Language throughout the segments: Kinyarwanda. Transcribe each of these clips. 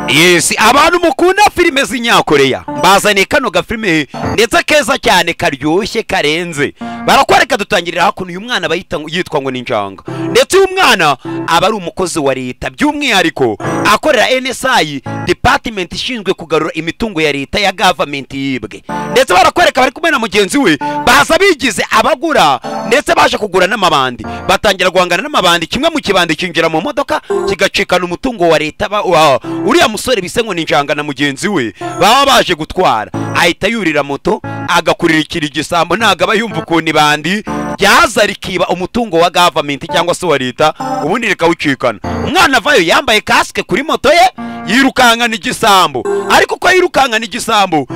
Yes, abantu mukunda filime z'inyakoreya mbazane kano gafilime ndetse keza cyane karyoshye karenze. Barakwereka dutangirira hakuno uyu mwana yitwa ngo ninjanga. Ndetse uyu mwana aba ari umukozi wa leta by'umwihariko akorera NSI department ishinzwe kugarura imitungo ya leta ya government yibwe. Ndetse barakwereka bari kumwe na mugenzi we baza bigize abagura ndetse baje kugura n'amabandi. Batangira guhangana n'amabandi, kimwe mu kibandi kinjira mu modoka kigacikana umutungo wa leta. Uriya musore bise ngo ninjanga na mugenzi we baba baje gutwara, ahita yurira moto agakuririkira igisambo. Ntago aba yumva ukuntu ibandi ryaza rikiba umutungo wa government cyangwa se wa leta ubundi rikawucikana. Umwana avayo yambaye kasike kuri moto ye yirukankana igisambo, ariko ko yirukankana igisambo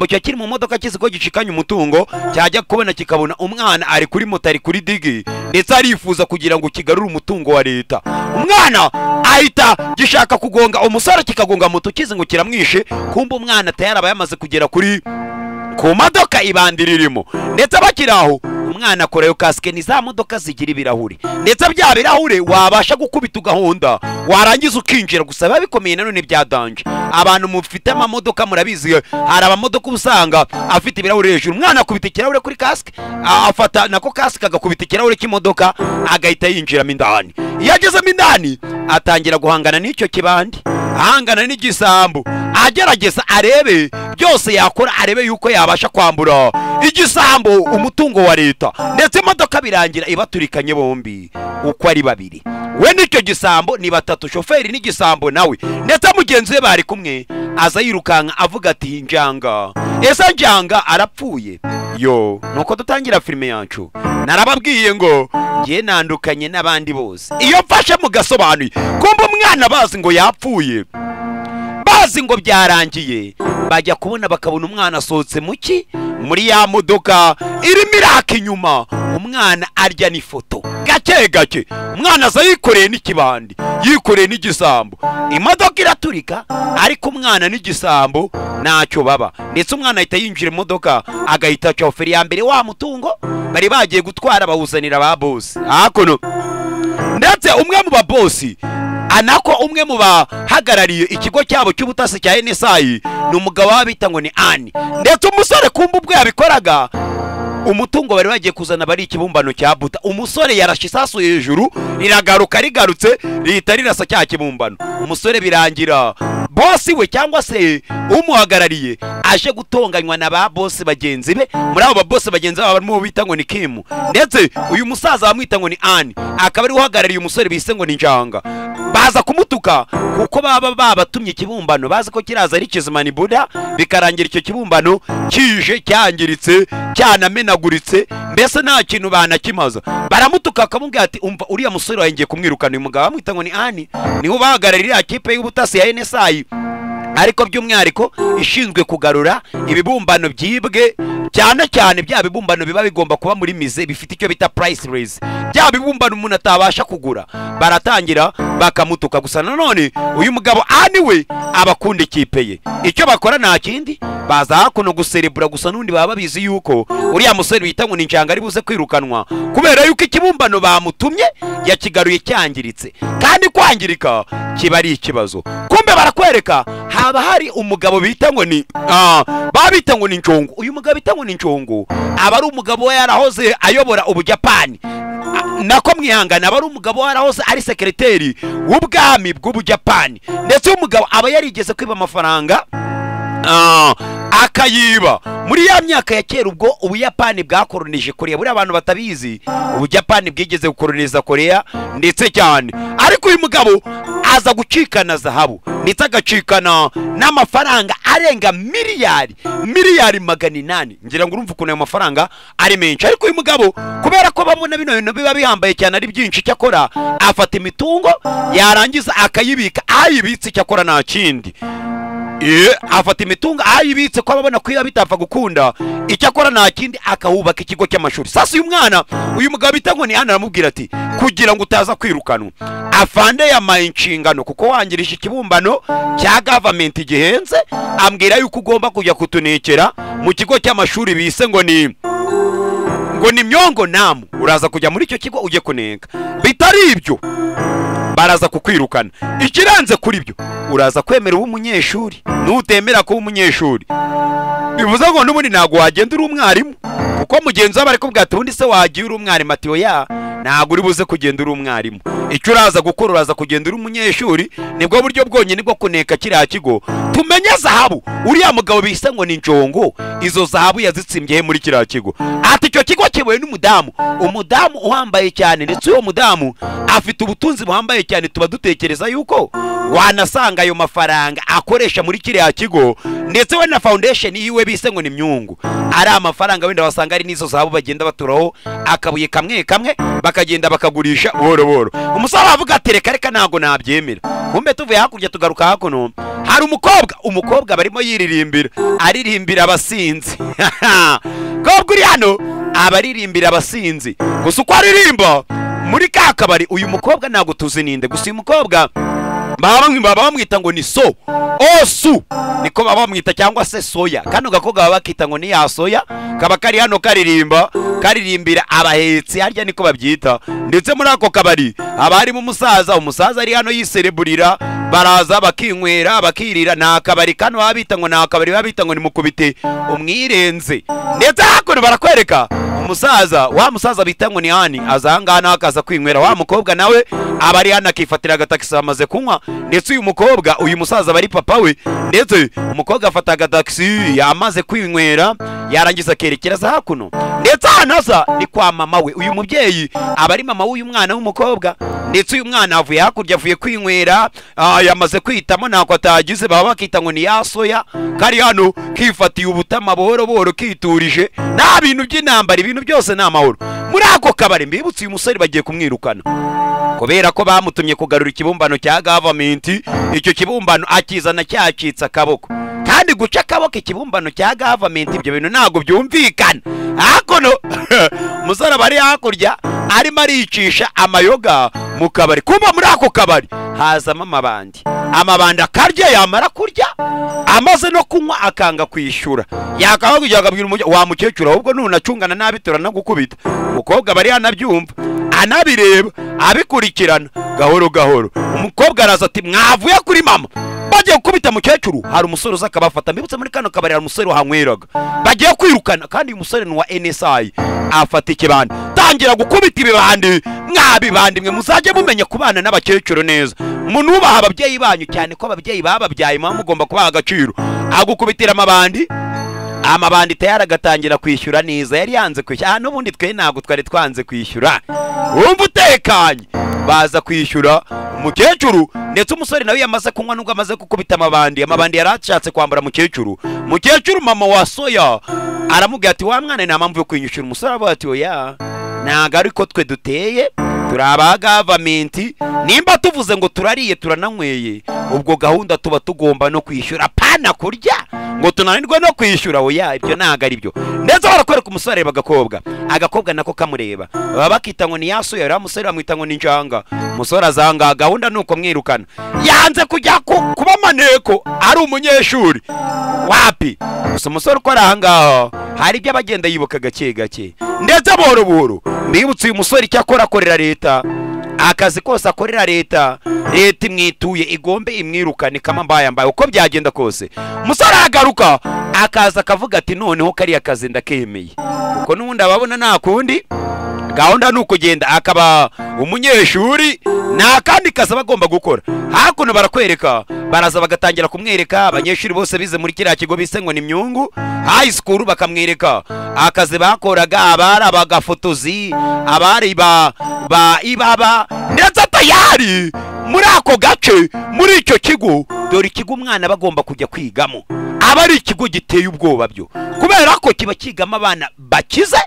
cya kiri mu modoka kiziko gicikanye umutungo cyajya kubona kikabona umwana ari kuri moto ari kuri digi ndetse arifuza kugira ngo kigarure umutungo wa leta. Umwana ahita gishaka kugonga umusore kikagonga moto kizi ngo kiramwishe, kumbe umwana tayari aba yamaze kugera ku modoka ibandiririmo. Ndetse bakiraho umwana akorayo kasike ni za modoka zigira ibirahuri, ndetse bya birahure wabasha gukubita ugahonda warangiza ukinjira. Gusa biba bikomeye nanone bya danje. Abantu mufite amamodoka murabizi hari abamodoka usanga afite ibirahure hejuru. Umwana akubita ikirahure kuri kasike, afata nako kasike agakubita ikirahure cy'imodoka agahita yinjiramo indani. Iyo agezemo indani atangira guhangana n'icyo kibandi, ahangana n'igisambo, agerageza arebe byose yakora, arebe yuko yabasha kwambura igisambo umutungo wa leta. Ndetse imodoka birangira ibaturikanye bombi uko ari babiri. We n'icyo gisambo ni batatu, shoferi n'igisambo nawe. Ndetse mugenzi we bari kumwe aza yirukanka avuga ati njanga, ese njanga arapfuye. Yo nuko dutangira filime yacu. Narababwiye ngo ngiye nandukanye n'abandi bose. Iyo mfashe mu gasobanuye kumbe umwana bazi ngo yapfuye, bazi ngo byarangiye, bajya kubona bakabona umwana asohotse muki muri ya modoka irimo iraka inyuma. Umwana arya n'ifoto gake gake. Umwana aza yikoreye n'ikibandi, yikoreye n'igisambo. Imodoka iraturika ariko umwana n'igisambo ntacyo baba. Ndetse umwana ahita yinjira imodoka agahita shoferi ya mbere wa mutungo bari bagiye gutwara bawuzanira ba boss hakuno. Ndetse umwe mu ba boss anako umwe mu bahagarariye ikigo cyabo cy'ubutasi cya NSI ni umugabo wabita ngo ni Ani. Ndetse umusore kumbe ubwo yabikoraga umutungo bari bagiye kuzana bari ikibumbano cya buta. Umusore yarashe isasu hejuru riragaruka, rigarutse rihita rirasa cya kibumbano. Umusore birangira bosi we cyangwa se umuhagarariye aje gutonganywa na ba bosi bagenzi be. Muri abo ba bosi bagenzi babo barimo bita ngo ni Kim. Ndetse uyu musaza bamwita ngo ni Ani akaba ari uhagarariye umusore bise ngo ni Njanga. Baza kumutuka kuko baba babatumye ikibumbano bazi ko kiraza ari kizimani Buda, bikarangira icyo kibumbano kije cyangiritse cyanamenaguritse, mbese nta kintu banakimaza. Baramutuka akamubwira ati umva uriya musore wagiye kumwirukana. Uyu mugabo bamwita ngo ni Ani niwe bahagararira kipe y'ubutasi ya NSI, ariko by'umwihariko ishinzwe kugarura ibibumbano byibwe, cyane cyane bya bibumbano biba bigomba kuba muri mize bifite icyo bita priceless, bya bibumbano umuntu atabasha kugura. Baratangira bakamutuka. Gusa nanone uyu mugabo Ani we abakunda ikipe ye, icyo bakora nta kindi baza hakuno guserebura. Gusa nundi baba babizi yuko uriya musore bita ngo ninjanga ari buze kwirukanwa kubera yuko ikibumbano bamutumye yakigaruye cyangiritse, kandi kwangirika kiba ari ikibazo. Kumbe barakwereka haba hari umugabo bita ngo ni babita ngo ni Njongo. Uyu mugabo bita ngo ni Njongo aba ari umugabo we yarahoze ayobora Ubujapani, nako mwihangana aba ari umugabo warahoze ari sekreteri w'ubwami bw'Ubujapani. Ndetse umugabo aba yarigeze kwiba amafaranga akayiba muri ya myaka ya kera ubwo Ubuyapani bwakolonije Korea. Buri abantu batabizi Ubujapani bwigeze gukoloniza Korea ndetse cyane, ariko uyu mugabo aza gucikana zahabu ndetse agacikana n'amafaranga arenga miliyari 800. Ngira ngo urumva ukuntu ayo mafaranga ari menshi. Ariko uyu mugabo kubera ko babona bino bintu biba bihambaye cyane ari byinshi, cyakora afata imitungo yarangiza akayibika. Ayibitse cyakora nta kindi, afata imitungo ayibitse ko ababona ko bitapfa gukunda, icyakora nta kindi akahubaka ikigo cy'amashuri. Sasa uyu mwana uyu mugabo bita ngo ni Ani aramubwira ati kugira ngo utaza kwirukanwa afande yamaye inshingano kuko wangirije ikibumbano cya government gihenze, ambwira yuko ugomba kujya kutunekera mu kigo cy'amashuri bise ngo ni Myongo Namu. Uraza kujya muri icyo kigo ujye kuneka. Bitari ibyo baraza kukwirukana. Ikirenze kuri byo uraza kwemera uba umunyeshuri, nutemera kuba umunyeshuri bivuze ngo n'ubundi ntabwo wagenda uri umwarimu, kuko mugenzi wawe ariko bwate ubundi se wagiye uri umwarimu ati oya ntabwo uri buze kugenda uri umwarimu. Icyo uraza gukora uraza kugenda uri umunyeshuri, nibwo buryo bwonyine bwo kuneka kiriya kigo. Tumenye zahabu uriya mugabo bise ngo ni Njongo, izo zahabu yazitsimbye muri kiriya kigo. Ati icyo kigo kiboye n'umudamu, umudamu uhambaye cyane, ndetse uwo mudamu afite ubutunzi buhambaye cyane. Tuba dutekereza yuko wanasanga ayo mafaranga akoresha muri kiriya kigo, ndetse we na foundation yiwe bise ngo ni Myungu, ari amafaranga wenda wasanga ari n'izo zahabu bagenda baturaho akabuye kamwe kamwe bakagenda bakagurisha buhoro buhoro. Umusaba avuga ati reka ntago nabyemera. Kumbe tuvuye hakurya tugaruka hakuno, hari umukobwa barimo yiririmbira, aririmbira abasinzi. Kobwa uri hano abaririmbira abasinzi, gusa uko aririmba muri ka kabari uyu mukobwa ntago tuzi ninde, gusa uyu mukobwa baba bamwita ngo ni Osu niko baba bamwita, cyangwa se Soya. Kano gakobwa baba bakita ngo ni ya Soya, kaba kari hano karirimbira abahetsi harya niko babyita. Ndetse muri ako kabari haba harimo umusaza ari hano yisereburira, baraza bakinywera bakirira. Nta kabari kano baba bita ngo nta kabari, baba bita ngo ni mukubite umwirenze. Ndetse hakuno barakwereka wa musaza bita ngo ni Hani, azangana akaza kwinywera. Wa mukobwa nawe aba ari hano akifatira agatakisi amaze kunywa. Ndetse uyu musaza bari papa we, ndetse umukobwa afata agatakisi yamaze kwinywera, yarangiza akerekeza hakuno. Ndetse hanaza ni kwa mama we, uyu mubyeyi aba ari mama w'uyu mwana w'umukobwa. Ndetse uyu mwana avuye hakurya, avuye kwinywera, yamaze kwitamo ntako atagize. Baba bakita ngo ni ya Soya, kari hano kifatiye ubutama buhoro buhoro kiturije, nta bintu by'intambara, ibintu byose ni amahoro. Muri ako kabari mbibutse uyu musore bagiye kumwirukana kubera ko bamutumye kugarura ikibumbano cya government. Icyo kibumbano akizana cyacitse akaboko, kandi guca akaboko ikibumbano cya government ibyo bintu ntago byumvikana. Hakono umusore bari hakurya arimo aricisha amayoga mu kabari. Kumva muri ako kabari hazamo amabandi akarya, yamara kurya amaze no kunywa akanga kwishyura, yakabwira akabwira wa mukecuru ahubwo nunacungana nabi turanagukubita. Umukobwa bari anabyumva anabireba abikurikirana gahoro gahoro. Umukobwa araza ati mwavuye kuri mama, bagiye gukubita mukecuru. Hari umusore uza akabafata, mbibutse muri kano kabari hari umusore uhanyweraga, bagiye kwirukana. Kandi uyu musore ni wa NSI, afata ikibandi tangira gukubita ibibandi. Mwabibandi mwe muzajye mumenya kubana n'abakecuru neza, munubaha ababyeyi banyu cyane ko ababyeyi bababyaye mama mugomba kubaha agaciro. Agukubitira amabandi tayari agatangira kwishyura neza, yari yanze kwishyura. N'ubundi twe ntabwo twari twanze kwishyura, wumva utekanye. Baza kwishyura umukecuru, ndetse umusore nawe yamaze kunywa nubwo amaze gukubita amabandi yarashatse kwambara mukecuru. Mama wa Soya aramubwira ati wa mwana nta mpamvu yo kwinyishyura. Umusore avuga ati oya ntago ariko twe duteye, turi aba government, nimba tuvuze ngo turariye turananyweye ubwo gahunda tuba tugomba no kwishyura, pana kurya ngo tunanirwe no kwishyura. Oya ibyo ntago ari byo. Ndetse barakwereka umusore agakobwa nako kamureba, baba bakita ngo ni ya Soya, yari umusore bamwita ngo ni Njanga. Umusore azanga gahunda nuko mwirukana, yanze kujya kuba maneko, ari umunyeshuri wapi. Gusa umusore uko ari ahangaha hari ibyo abagenda yibuka gake gake, ndetse buhoro buhoro. Mbibutse uyu musore icyo akorera leta, akazi kose akorera leta imwituye igombe imwirukane kama mbaye uko byagenda kose. Umusore agaruka akaza akavuga ati noneho kariya kazi ndakemeye, kuko n'ubundi ababona nta kundi gahunda nuko genda akaba umunyeshuri, nta kandi kazi bagomba gukora. Hakuno barakwereka, baraza bagatangira kumwereka abanyeshuri bose bize muri kiriya kigo bise ngo ni Myungu high school, bakamwereka akazi bakoraga, abari abagafotozi, abari ibaba, ndetse tayari muri ako gace, muri icyo kigo. Dore ikigo umwana bagomba kujya kwigamo aba ari ikigo giteye ubwoba byo, kubera ko kiba kigamo abana bakize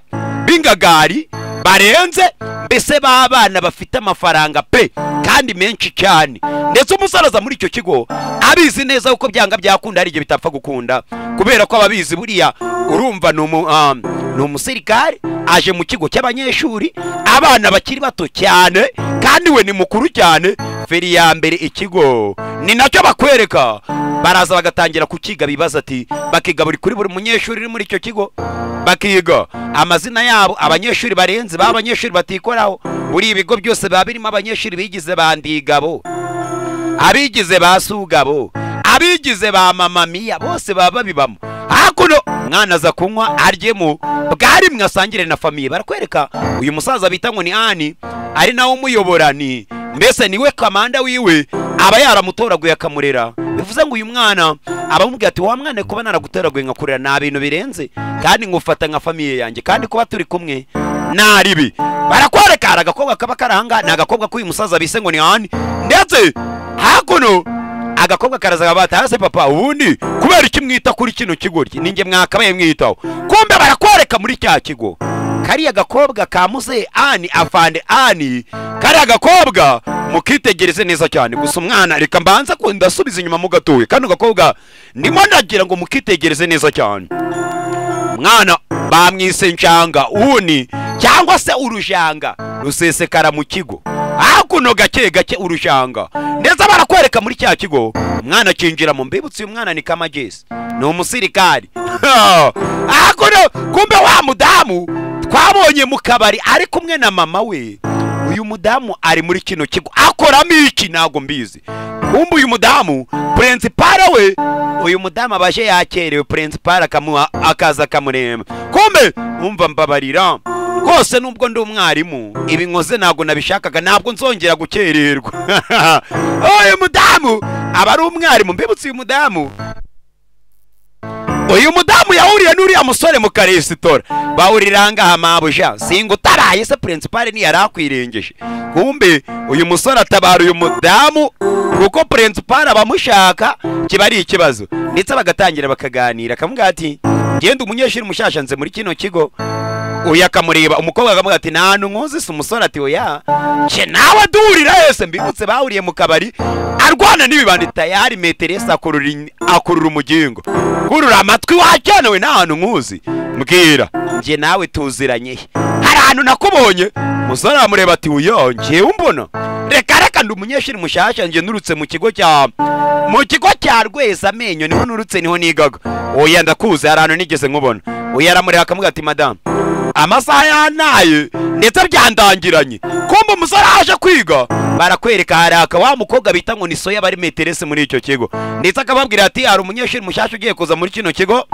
b'ingagari barenze, mbese b'abana bafite amafaranga pe kandi menshi cyane. Ndetse umusaraza muri icyo kigo abizi neza uko byanga byakunda hari igihe bitapfa gukunda, kubera ko ababizi buriya urumva ni umusirikare aje mu kigo cy'abanyeshuri, abana bakiri bato cyane, kandi we ni mukuru cyane, feri ya mbere ikigo ni nacyo bakwereka. Baraza bagatangira kukiga bibaza ati bakiga kuri buri munyeshuri uri muri icyo kigo, bakiga amazina yabo, abanyeshuri barenze b'abanyeshuri batikoraho. Buri ibigo byose baba birimo abanyeshuri bigize bandigabo, abigize basugabo, abigize ba mamamiya, bose baba babibamo. Hakuno mwana aza kunywa aryemo bwari mwasangire na famiye. Barakwereka uyu musaza bita ngo ni Ani ari nawe umuyoborani, mbese niwe kamanda wiwe, aba yaramutoraguye akamurera. Bivuze ngo uyu mwana abamubwira ati wa mwana kuba naraguteraguye nkakurera nta bintu birenze, kandi ngufata nka famiye yanjye, kandi kuba turi kumwe naribi. Barakwereka agakobwa kaba karanga, ni agakobwa k'uyu musaza bise ngo ni Ani. Ndetse hakuno agakobwa karazaga bata hase papa ubundi kubera iki mwita kuri kino kigoryi ninge mwakabaye mwitaho. Kumbe barakwereka muri cya kigo kari agakobwa ka Muze Ani afande Ani, kari agakobwa mukitegereze neza cyane. Gusa umwana reka mbanza ko ndasubiza inyuma mu gatoye, kano gakobwa ndimo ndagira ngo mukitegereze neza cyane. Mwana bamwise Njanga uni cyangwa se urujanga rusesekara mu kigo. Hakuno gake gake urujanga. Ndetse barakwereka muri cya kigo umwana kinjira mu mbibutsi. Uyu mwana ni Kamagesi, ni umusirikari. Hakuno kumbe wa mudamu twabonye mu kabari ari kumwe na mama we. Uyu mudamu ari muri kino kigo akoramo iki nago mbizi. Kumbe uyu mudamu principal we, uyu mudamu abaje yakerewe, principal akamuha akaza kamurema. Kumbe umva mbabarira rwose nubwo ndi umwarimu ibi nkoze nago nabishakaga, ntabwo nzongera gukererwa. Uyu mudamu aba ari umwarimu. Mbibutse uyu mudamu yahuriye n'uriya musore mu karesitora, bahurira ngaha mabuja singo taraye se principal ni yarakwirengeje. Kumbe uyu musore atabara uyu mudamu kuko principal abamushaka kiba ari ikibazo. Ndetse bagatangira bakaganira, akamubwira ati genda umunyeshuri mushasha nze muri kino kigo. Uyu akamureba, umukobwa akamubwira ati nta ntuzi se. Umusore ati oya cye nawe duhurira yese. Mbibutse bahuriye mu kabari arwana n'ibibandi tayari meterese akurura umugingo, kurura amatwi wacyanewe nta hantu nkuzi. Mbwira nge nawe tuziranye hari ahantu nakubonye. Umusore amureba ati uyo ngewe umbona, reka ndi umunyeshuri mushasha nge nurutse mu kigo cya Rweza Amenyo, niho nurutse niho nigaga. Oya ndakuze hari ahantu nigeze nkubona. Oya aramureba akamubwira ati madame amasaha yanaye ndetse byandangiranye. Kumbe umusore aje kwiga. Barakwereka hari wa mukobwa bita ngo ni Soya bari meterese muri icyo kigo. Ndetse akababwira ati hari umunyeshuri mushasha ugiye kuza muri kino kigo,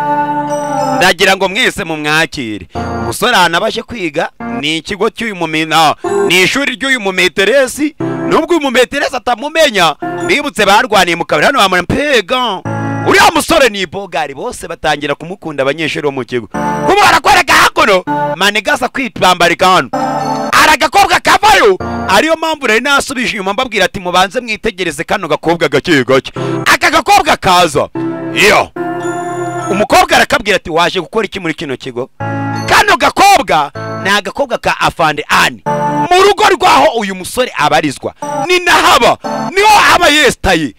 ndagira ngo mwese mumwakire. Umusore anabaje kwiga ni ikigo cy'uyu mumena, ni ishuri ry'uyu mumeteresi. Nubwo uyu mumeteresi atamumenya, bibutse barwaniye mu kabari hano bamara mpega. Uriya musore ni bogari, bose batangira kumukunda abanyeshuri bo mu kigo. Kuba barakwereka hakuno manegasa kwitbambarika hano aragakobwa kavayo. Ariyo mpamvu rero nasubije inyuma mbabwira ati mubanze mwitegereze kano gakobwa gake gake. Aka gakobwa kaza iyo umukobwa arakabwira ati waje gukora iki muri kino kigo? Kano gakobwa ni agakobwa ka afande Ani, mu rugo rwaho uyu musore abarizwa ni nahaba, niho aba yestaye.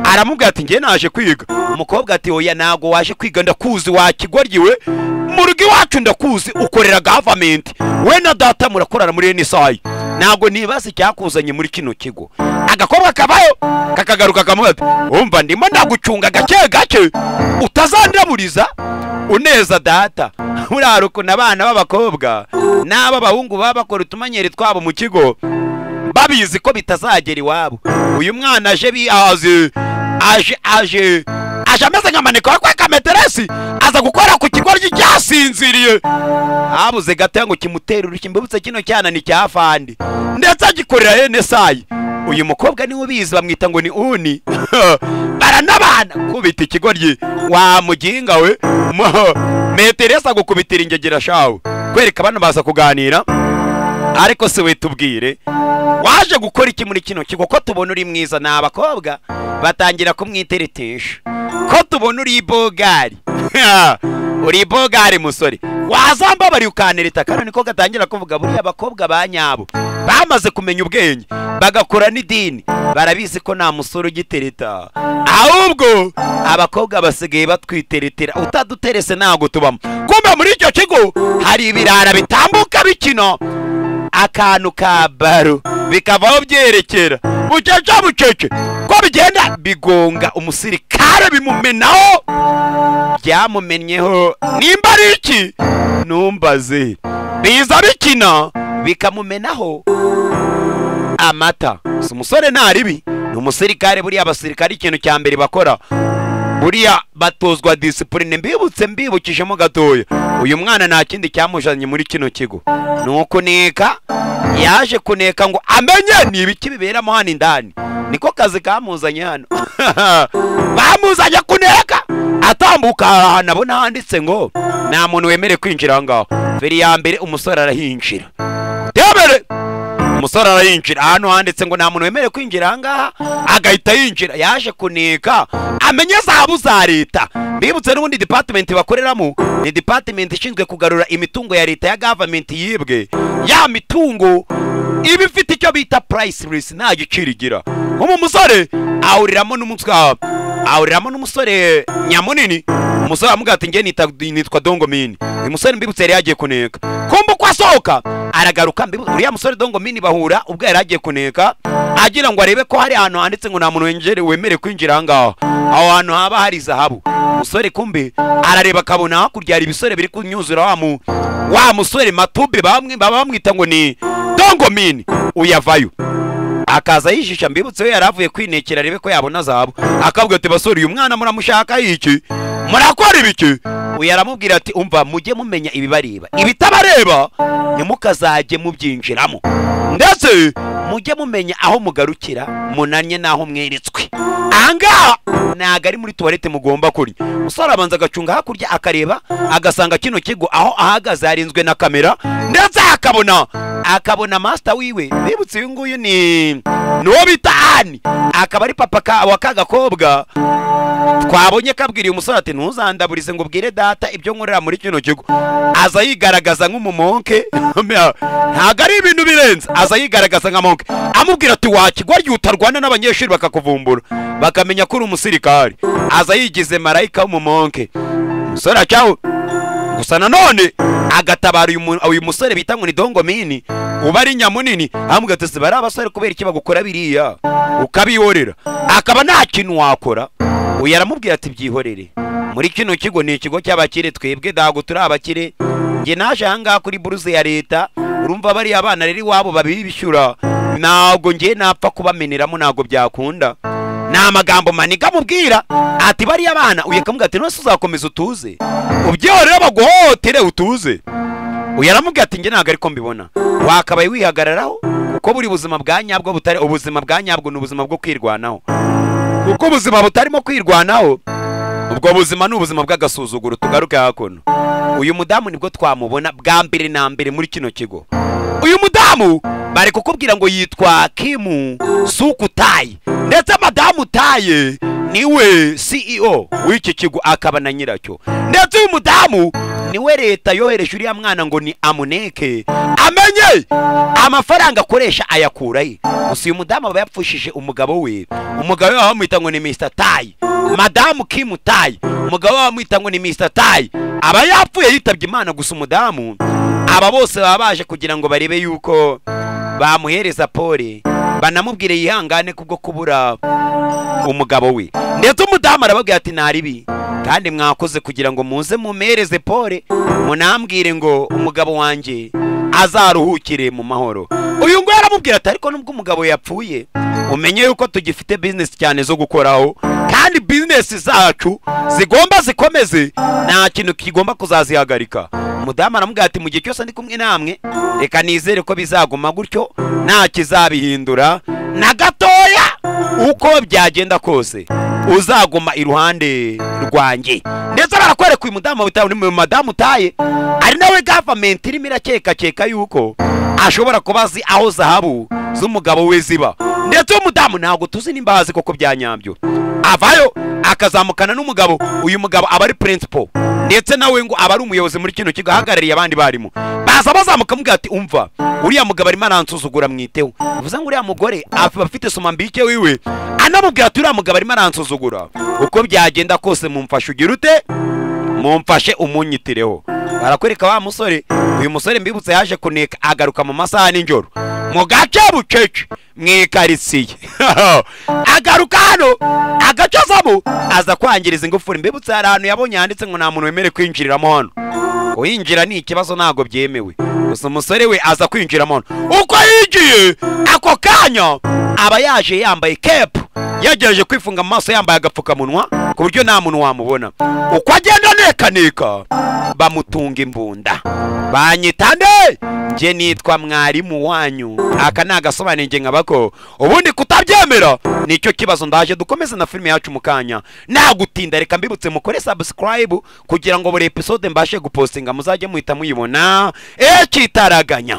Aramubwira ati nge naje kwiga. Umukobwa ati oya nago waje kwiga, ndakuzi wa kigoryiwe, mu rugo iwacu ndakuzi ukorera government, we na data murakorana muri NSI, nago nibaze cyakuzanye muri kino kigo. Agakobwa kabayo kakagaruka kamubwira ati umva ndimo ndagucunga gake gake utazandaburiza uneza data. Uraruko nabana b'abakobwa n'aba bahungu baba bakora utumanyeri twabo mu kigo babizi ko bitazagera iwabo. Uyu mwana aje ameze nka maneko kwa kameteresi, aza gukora ku kigo cyasinziriye. Habuze gato ngo kimutera urushyi. Mbibutse kino cyana ni cya afandi ndetse agikorera NSI. Uyu mukobwa ni ubizi bamwita ngo ni Uni. Baranabana kubita ikigoryi wa muginga we. Meteresa gukubitira ingegera shawo. Kwereka bano baza kuganira. Ariko se we tubwire waje gukora iki muri kino kigo? Ko tubona uri mwiza na abakobwa batangira kumwiteretesha, ko tubona uri bogari. Uri bogari musore, wazamba bari ukanereta. Kandi niko gatangira kuvuga buri abakobwa banyabo bamaze kumenya ubwenge bagakora n'idini, barabizi ko nta musore ugitereta, ahubwo abakobwa basigaye batwiteretera. Utaduterese ntago tubamo. Kumbe muri icyo kigo hari ibirara bitambuka bikino akantu ka baro bikavaho byerekera. bucece ko bigenda bigonga umusirikare bimumenaho, byamumenyeho nimba ari iki numbaze, biza bikina bikamumenaho amata. Si umusore ntaribi, ni umusirikare. Buriya abasirikare ikintu cya mbere bakora, buriya batozwa discipline. Mbibukijemo gatoya, uyu mwana nta kindi cyamujanye muri kino kigo, nuko neka yaje kuneka ngo amenye ni ibiki biberamo hano indani. Niko kazi kamuzanye hano. Bamuzanye kuneka, atambuka ahantu abona handitse ngo nta muntu wemere kwinjira ngaho. Feri ya mbere umusore arahinjira, umusore arahinjira hano handitse ngo nta muntu wemere kwinjira ngaha, agahita yinjira. Yaje kuneka amenye zahabu za leta. Bibutse n'ubundi department bakoreramo ni department ishinzwe kugarura imitungo ya leta ya government yibwe. Ya mitungo iba ifite icyo bita priceless, nta giciro igira. Nko musore awuriramo n'umusore nyamunini. Umusore amuga ati nge nitwa Dongomini. Uyu musore mbibutse yari yagiye kuneka, kumba ko asohoka aragaruka. Uriya musore Dongomini bahura ubwo yari yagiye kuneka, agira ngo arebe ko hari ahantu handitse ngo nta muntu wemere kwinjira ngaho. Aho hantu haba hari zahabu. Umusore kumbe arareba akabona hakurya hari ibisore biri kunyuzura wa musore Matube, bamwe baba bamwita ngo ni Dongomini. Uyavayo akaza yishisha. Mbibutse we yaravuye kwinekera arebe ko yabona zahabu. Akavuga ati basore uyu mwana muramushaka iki, murakora ibiki? Uyu aramubwira ati umva, mujye mumenya ibibareba, ibitabareba ntimukazaje mubyinjiramo, ndetse mujye mumenya aho mugarukira munanye naho mweretswe. Ahangaha ntago ari muri toilette mugomba kuri. Musore abanza agacunga hakurya akareba, agasanga kino kigo aho ahagaze harinzwe na kamera, ndetse akabona master wiwe. Bibutse uyu nguyu ni nuwo bita Ani, akaba ari papa wa kagakobwa twabonye kabwiriye umusore ati ntuzandaburize ngo ubwire data ibyo nkorera muri kino kigo. Aza yigaragaza nk'umumonke, ntago ari ibintu birenze, aza yigaragaza nka monke. Amubwira ati wakigwa utarwana n'abanyeshuri bakakuvumbura bakamenya ko uri umusirikare. Aza yigize marayika w'umumonke. Umusore acaho gusa nanone agatabara uyu musore bita ngo ni Dongomini uba ari nyamunini. Amubwira ati bari abasore kubera iki bagukora biriya ukabiyorera, akaba nta kintu wakora. Uyu aramubwira ati byihorere, muri kino kigo ni ikigo cy'abakire, twebwe ntago turi abakire. Nge naje ahangaha kuri buruze ya leta, urumva bari abana rero iwabo babishyura, ntago nge napfa kubameneramo, ntago byakunda. Ni amagambo maniga mubwira ati bari abana. Uyu akamubwira ati nose uzakomeza utuze, ubyihorere baguhotere utuze. Uyu aramubwira ati nge ntago ariko mbibona, wakabaye wihagararaho, kuko buri buzima bwa nyabwo butari ubuzima bwa nyabwo, ni ubuzima bwo kwirwanaho. Kuko ubuzima butarimo kwirwanaho, ubwo buzima ni ubuzima bw'agasuzuguro. Tugaruke hakuno. Uyu mudamu nibwo twamubona bwa mbere na mbere muri kino kigo. Uyu mudamu bari kukubwira ngo yitwa Kimu Suku Tai, ndetse madamu Taye niwe CEO w'iki kigo akaba na nyiracyo. Ndetse uyu mudamu niwe leta yohereje uriya mwana ngo ni amuneke amenye amafaranga akoresha ayakuraye. Gusa uyu mudamu aba yapfushije umugabo we. Umugabo we bamwita ngo ni Mr. Tai, madamu Kimu Tai, umugabo we bamwita ngo ni Mr. Tai. Aba yapfuye yitabye Imana. Gusa umudamu aba bose baba baje kugira ngo barebe yuko bamuhereza pole, banamubwire yihangane kubwo kubura umugabo we. Ndetse umudamu arababwira ati naribi kandi mwakoze kugira ngo muze mumereze pole, munambwire ngo umugabo wanjye azaruhukire mu mahoro. Uyu ngo aramubwira ati ariko nubwo umugabo yapfuye, umenye yuko tugifite business cyane zo gukoraho, kandi business zacu zigomba zikomeze, nta kintu kigomba kuzazihagarika. Umudamu aramubwira ati mu gihe cyose ndi kumwe namwe, reka nizere ko bizaguma gutyo, nta kizabihindura na gatoya. Uko byagenda kose uzaguma iruhande rwanjye. Ndetse barakwereka uyu mudamu ni madamu Taye, ari nawe government irimo irakeka yuko ashobora kubazi aho zahabu z'umugabo we ziba. Ndetse umudamu ntabwo tuzi nimbazi koko byanyambyo. Avayo akazamukana n'umugabo. Uyu mugabo aba ari principal, ndetse nawe ngo aba ari umuyobozi muri kino kigo ahagarariye abandi barimo. Baza bazamuka mubwira ati umva, uriya mugabo arimo aransuzugura, mwiteho. Bivuze ngo uriya mugore afite soma mbike wiwe, anamubwira ati uriya mugabo arimo aransuzugura. Uko byagenda kose mumfashe ugira ute, mumfashe umunyitireho. Barakwereka wa musore, uyu musore mbibutse yaje kuneka agaruka mu masaha n'ijoro mu gace bucece mwikaritsiye agaruka hano agacazamo aza kwangiriza ingufuri mbibutse hari ahantu yabonye handitse ngo nta muntu wemere kwinjiriramo hano uyinjira ni ikibazo ntabwo byemewe gusa umusore we aza kwinjiramo hano uko yinjiye ako kanya aba yaje yambaye kepu yagerageje kwifunga mu maso yambaye agapfukamunwa ku buryo nta muntu wamubona uko agenda neka bamutunga imbunda banyita nde nge nitwa mwarimu wanyu aka ni agasobanuro nkabako ubundi kutabyemera nicyo kibazo ndaje dukomeze na filime yacu mu kanya nagutinda reka mbibutse mukore subscribe kugira ngo buri episode mbashe gupostinga muzajye muhita muyibona kitaraganya.